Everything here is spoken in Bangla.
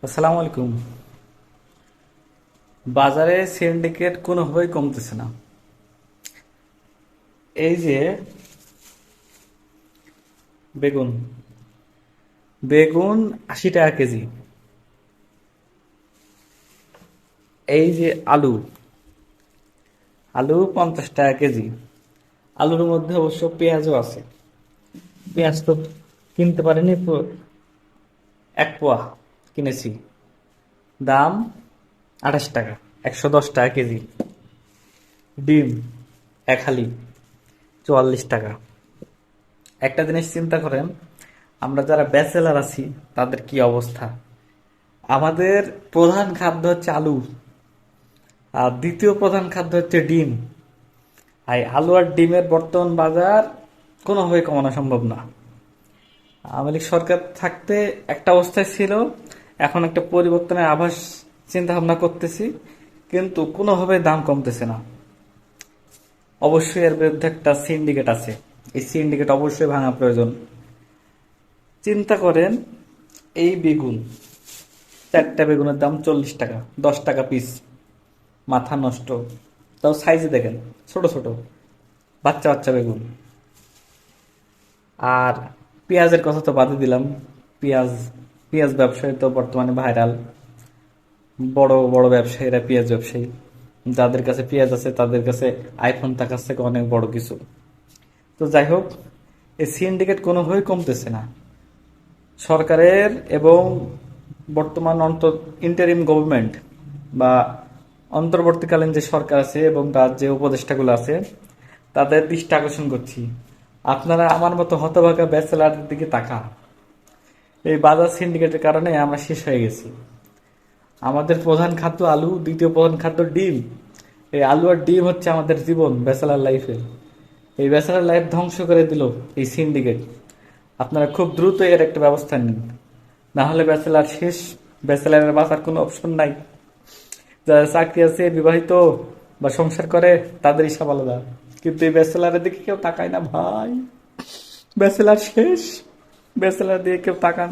আসসালামু আলাইকুম। বাজারে সিন্ডিকেট কোনোভাবেই কমতেছে না। এই যে বেগুন, বেগুন 80 টাকা কেজি। এই যে আলু, আলু 50 টাকা কেজি। আলুর মধ্যে অবশ্য পেঁয়াজও আছে। পেঁয়াজ তো কিনতে পারিনি, 1 পোয়া কিনেছি, দাম 28 টাকা, 110 টাকা কেজি। ডিম এক হালি 44 টাকা। একটা জিনিস চিন্তা করেন, আমরা যারা ব্যাচেলার আছি তাদের কি অবস্থা। আমাদের প্রধান খাদ্য হচ্ছে আলু, আর দ্বিতীয় প্রধান খাদ্য হচ্ছে ডিম। আর এই আলু আর ডিমের বর্তমান বাজার কোনোভাবে কমানো সম্ভব না। আওয়ামী লীগ সরকার থাকতে একটা অবস্থায় ছিল, এখন একটা পরিবর্তনের আভাস চিন্তা ভাবনা করতেছি, কিন্তু কোনোভাবে দাম কমতেছে না। অবশ্যই এর বিরুদ্ধে একটা সিন্ডিকেট আছে, এই সিন্ডিকেট অবশ্যই ভাঙা প্রয়োজন। চিন্তা করেন, এই বেগুন, 4টা বেগুনের দাম 40 টাকা, 10 টাকা পিস। মাথা নষ্ট। তাও সাইজে দেখেন, ছোট ছোট বাচ্চা বাচ্চা বেগুন। আর পেঁয়াজের কথা তো বাদই দিলাম। পেঁয়াজ, পেঁয়াজ ব্যবসায়ী তো বর্তমানে ভাইরাল। বড় বড় ব্যবসায়ীরা পেঁয়াজ ব্যবসায়ী, যাদের কাছে পেঁয়াজ আছে তাদের কাছে আইফোন থাকার থেকে অনেক বড় কিছু। তো যাই হোক, এই সিন্ডিকেট কোনোভাবেই কমতেছে না। সরকারের এবং বর্তমান ইন্টারিম গভর্নমেন্ট বা অন্তর্বর্তীকালীন যে সরকার আছে এবং তার যে উপদেষ্টাগুলো আছে, তাদের দৃষ্টি আকর্ষণ করছি, আপনারা আমার মতো হতভাগা ব্যাচেলারদের দিকে তাকান। এই বাজার সিন্ডিকেটের কারণে আমরা শেষ হয়ে গেছি। আমাদের প্রধান খাদ্য আলু, দ্বিতীয় প্রধান খাদ্য ডিম। এই আলু আর ডিম হচ্ছে আমাদের জীবন ব্যাচেলার লাইফে। এই ব্যাচেলার লাইফ ধ্বংস করে দিল এই সিন্ডিকেট। আপনারা খুব দ্রুত এর একটা ব্যবস্থা নিন, না হলে ব্যাচেলার শেষ। ব্যাচেলারের বাঁচার কোনো অপশন নাই। যারা চাকরি আছে, বিবাহিত বা সংসার করে, তাদের হিসাব আলাদা, কিন্তু এই ব্যাচেলারের দিকে কেউ তাকায় না ভাই। ব্যাচেলার শেষ, ব্যাচেলার দিয়ে কেউ তাকান।